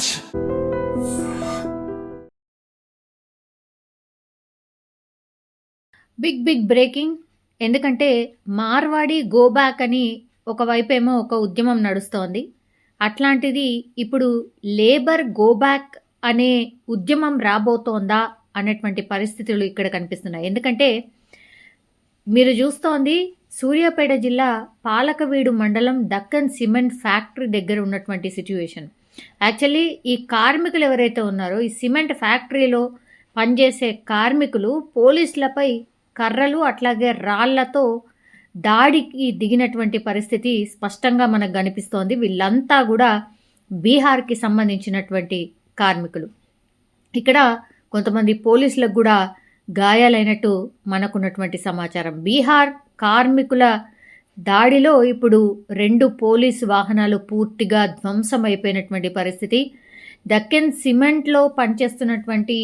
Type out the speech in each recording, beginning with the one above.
much. Big breaking. ఎందుకంటే Marwadi go back అని ఒకవైపేమో ఒక ఉద్యమం నడుస్తోంది. అట్లాంటిది ఇప్పుడు లేబర్ గో బ్యాక్ అనే ఉద్యమం రాబోతోందా అనేటువంటి పరిస్థితులు ఇక్కడ కనిపిస్తున్నాయి. ఎందుకంటే మీరు చూస్తోంది సూర్యాపేట జిల్లా పాలకవీడు మండలం దక్కన్ సిమెంట్ ఫ్యాక్టరీ దగ్గర ఉన్నటువంటి సిచ్యువేషన్. యాక్చువల్లీ ఈ కార్మికులు ఎవరైతే ఉన్నారో ఈ సిమెంట్ ఫ్యాక్టరీలో పనిచేసే కార్మికులు పోలీసులపై కర్రలు అట్లాగే రాళ్లతో దాడికి దిగినటువంటి పరిస్థితి స్పష్టంగా మనకు కనిపిస్తోంది. వీళ్ళంతా కూడా బీహార్కి సంబంధించినటువంటి కార్మికులు. ఇక్కడ కొంతమంది పోలీసులకు కూడా గాయాలైనట్టు మనకున్నటువంటి సమాచారం. బీహార్ కార్మికుల దాడిలో ఇప్పుడు 2 పోలీసు వాహనాలు పూర్తిగా ధ్వంసమైపోయినటువంటి పరిస్థితి. దక్కన్ సిమెంట్లో పనిచేస్తున్నటువంటి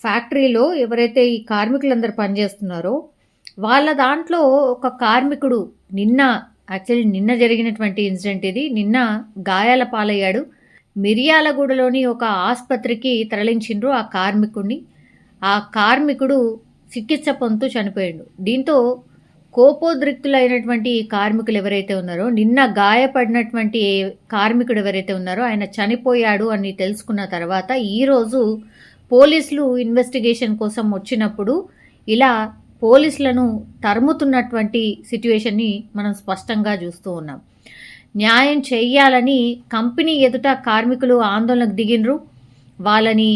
ఫ్యాక్టరీలో ఎవరైతే ఈ కార్మికులందరూ పనిచేస్తున్నారో వాళ్ళ దాంట్లో ఒక కార్మికుడు నిన్న జరిగినటువంటి ఇన్సిడెంట్ ఇది. నిన్న గాయాల పాలయ్యాడు. మిర్యాలగూడలోని ఒక ఆసుపత్రికి తరలించిండ్రు ఆ కార్మికుడిని. ఆ కార్మికుడు చికిత్స పొందుతూ చనిపోయాడు. దీంతో కోపోద్రిక్తులైనటువంటి కార్మికులు ఎవరైతే ఉన్నారో, నిన్న గాయపడినటువంటి కార్మికుడు ఎవరైతే ఉన్నారో ఆయన చనిపోయాడు అని తెలుసుకున్న తర్వాత ఈరోజు పోలీసులు ఇన్వెస్టిగేషన్ కోసం వచ్చినప్పుడు ఇలా పోలీసులను తరుముతున్నటువంటి సిచ్యువేషన్ని మనం స్పష్టంగా చూస్తూ ఉన్నాం. న్యాయం చెయ్యాలని కంపెనీ ఎదుట కార్మికులు ఆందోళనకు దిగినరు. వాళ్ళని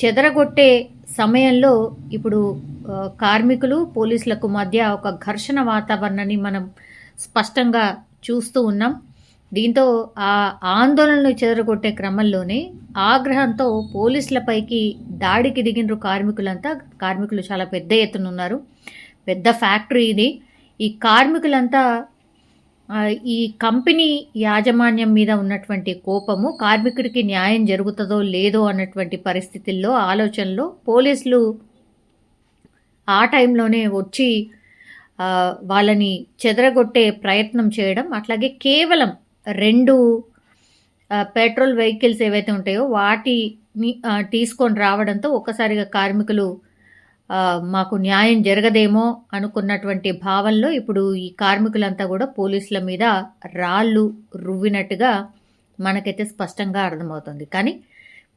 చెదరగొట్టే సమయంలో ఇప్పుడు కార్మికులు పోలీసులకు మధ్య ఒక ఘర్షణ వాతావరణాన్ని మనం స్పష్టంగా చూస్తూ ఉన్నాం. దీంతో ఆ ఆందోళనలు చెదరగొట్టే క్రమంలోనే ఆగ్రహంతో పోలీసులపైకి దాడికి దిగినరు కార్మికులంతా. కార్మికులు చాలా పెద్ద ఎత్తున ఉన్నారు. పెద్ద ఫ్యాక్టరీ ఇది. ఈ కార్మికులంతా ఈ కంపెనీ యాజమాన్యం మీద ఉన్నటువంటి కోపము, కార్మికుడికి న్యాయం జరుగుతుందో లేదో అన్నటువంటి పరిస్థితుల్లో ఆలోచనలో పోలీసులు ఆ టైంలోనే వచ్చి వాళ్ళని చెదరగొట్టే ప్రయత్నం చేయడం, అట్లాగే కేవలం 2 పెట్రోల్ వెహికల్స్ ఏవైతే ఉంటాయో వాటిని తీసుకొని రావడంతో ఒక్కసారిగా కార్మికులు మాకు న్యాయం జరగదేమో అనుకున్నటువంటి భావంలో ఇప్పుడు ఈ కార్మికులంతా కూడా పోలీసుల మీద రాళ్ళు రువ్వినట్టుగా మనకైతే స్పష్టంగా అర్థమవుతుంది. కానీ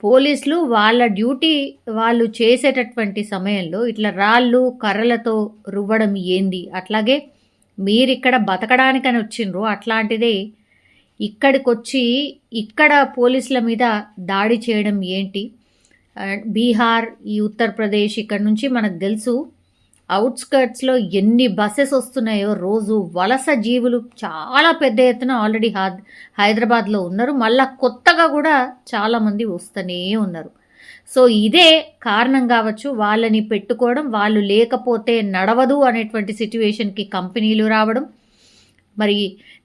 పోలీసులు వాళ్ళ డ్యూటీ వాళ్ళు చేసేటటువంటి సమయంలో ఇట్లా రాళ్ళు కర్రలతో రువ్వడం ఏంది? అట్లాగే మీరిక్కడ బతకడానికని వచ్చిండ్రు, అట్లాంటిదే ఇక్కడికొచ్చి ఇక్కడ పోలీసుల మీద దాడి చేయడం ఏంటి? బీహార్, ఈ ఉత్తరప్రదేశ్ ఇక్కడ నుంచి మనకు తెలుసు అవుట్స్కర్ట్స్లో ఎన్ని బస్సెస్ వస్తున్నాయో రోజు. వలస జీవులు చాలా పెద్ద ఎత్తున ఆల్రెడీ హైదరాబాద్లో ఉన్నారు. మళ్ళా కొత్తగా కూడా చాలామంది వస్తూనే ఉన్నారు. సో ఇదే కారణం కావచ్చు వాళ్ళని పెట్టుకోవడం. వాళ్ళు లేకపోతే నడవదు అనేటువంటి సిచ్యువేషన్కి కంపెనీలు రావడం. మరి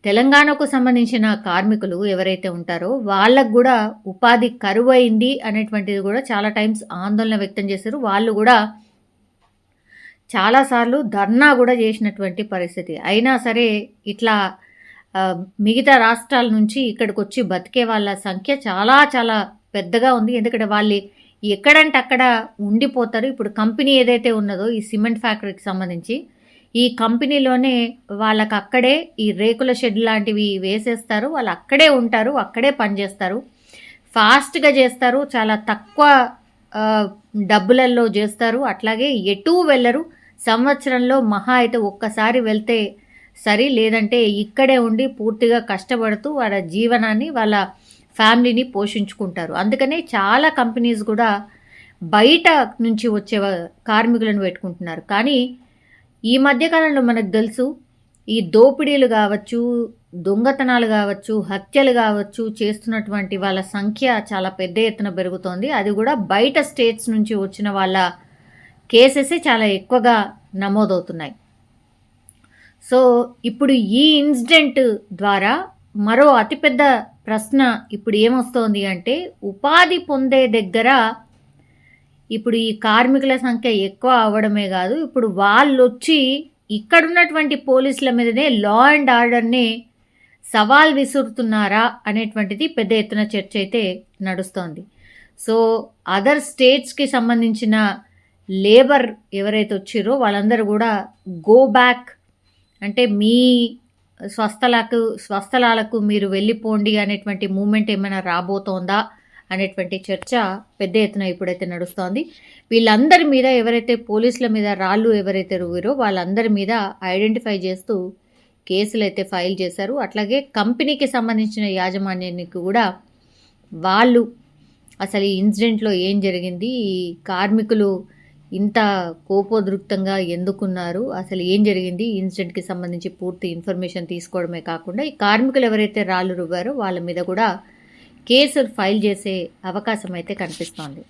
తెలంగాణకు సంబంధించిన కార్మికులు ఎవరైతే ఉంటారో వాళ్ళకు కూడా ఉపాధి కరువైంది అనేటువంటిది కూడా చాలా టైమ్స్ ఆందోళన వ్యక్తం చేశారు. వాళ్ళు కూడా చాలాసార్లు ధర్నా కూడా చేసినటువంటి పరిస్థితి. అయినా సరే ఇట్లా మిగతా రాష్ట్రాల నుంచి ఇక్కడికి వచ్చి బతికే వాళ్ళ సంఖ్య చాలా చాలా పెద్దగా ఉంది. ఎందుకంటే వాళ్ళు ఎక్కడంటే అక్కడ ఉండిపోతారు. ఇప్పుడు కంపెనీ ఏదైతే ఉన్నదో ఈ సిమెంట్ ఫ్యాక్టరీకి సంబంధించి ఈ కంపెనీలోనే వాళ్ళకి అక్కడే ఈ రేకుల షెడ్ లాంటివి వేసేస్తారు. వాళ్ళు అక్కడే ఉంటారు, అక్కడే పనిచేస్తారు, ఫాస్ట్గా చేస్తారు, చాలా తక్కువ డబ్బులలో చేస్తారు. అట్లాగే ఎటూ వెళ్ళరు. సంవత్సరంలో మహా అయితే ఒక్కసారి వెళ్తే సరి, లేదంటే ఇక్కడే ఉండి పూర్తిగా కష్టపడుతూ వాళ్ళ జీవనాన్ని వాళ్ళ ఫ్యామిలీని పోషించుకుంటారు. అందుకనే చాలా కంపెనీస్ కూడా బయట నుంచి వచ్చే కార్మికులను పెట్టుకుంటున్నారు. కానీ ఈ మధ్యకాలంలో మనకు తెలుసు ఈ దోపిడీలు కావచ్చు, దొంగతనాలు కావచ్చు, హత్యలు కావచ్చు చేస్తున్నటువంటి వాళ్ళ సంఖ్య చాలా పెద్ద ఎత్తున పెరుగుతోంది. అది కూడా బయట స్టేట్స్ నుంచి వచ్చిన వాళ్ళ కేసెసే చాలా ఎక్కువగా నమోదవుతున్నాయి. సో ఇప్పుడు ఈ ఇన్సిడెంట్ ద్వారా మరో అతిపెద్ద ప్రశ్న ఇప్పుడు ఏమొస్తోంది అంటే, ఉపాధి పొందే దగ్గర ఇప్పుడు ఈ కార్మికుల సంఖ్య ఎక్కువ అవ్వడమే కాదు, ఇప్పుడు వాళ్ళు వచ్చి ఇక్కడున్నటువంటి పోలీసుల మీదనే లా అండ్ ఆర్డర్ని సవాల్ విసురుతున్నారా అనేటువంటిది పెద్ద ఎత్తున చర్చ అయితే నడుస్తోంది. సో అదర్ స్టేట్స్కి సంబంధించిన లేబర్ ఎవరైతే వచ్చిరో వాళ్ళందరూ కూడా గో బ్యాక్, అంటే మీ స్వస్థలాలకు మీరు వెళ్ళిపోండి అనేటువంటి మూమెంట్ ఏమైనా రాబోతోందా అనేటువంటి చర్చ పెద్ద ఎత్తున ఇప్పుడైతే నడుస్తోంది. వీళ్ళందరి మీద ఎవరైతే పోలీసుల మీద రాళ్ళు ఎవరైతే రువ్విరో వాళ్ళందరి మీద ఐడెంటిఫై చేస్తూ కేసులు అయితే ఫైల్ చేశారు. అట్లాగే కంపెనీకి సంబంధించిన యాజమాన్యానికి కూడా వాళ్ళు అసలు ఈ ఇన్సిడెంట్లో ఏం జరిగింది, ఈ కార్మికులు ఇంత కోపోద్రిక్తంగా ఎందుకున్నారు, అసలు ఏం జరిగింది ఈ ఇన్సిడెంట్కి సంబంధించి పూర్తి ఇన్ఫర్మేషన్ తీసుకోవడమే కాకుండా ఈ కార్మికులు ఎవరైతే రాళ్ళు రువ్వారో వాళ్ళ మీద కూడా కేసులు ఫైల్ చేసే అవకాశం అయితే కనిపిస్తోంది.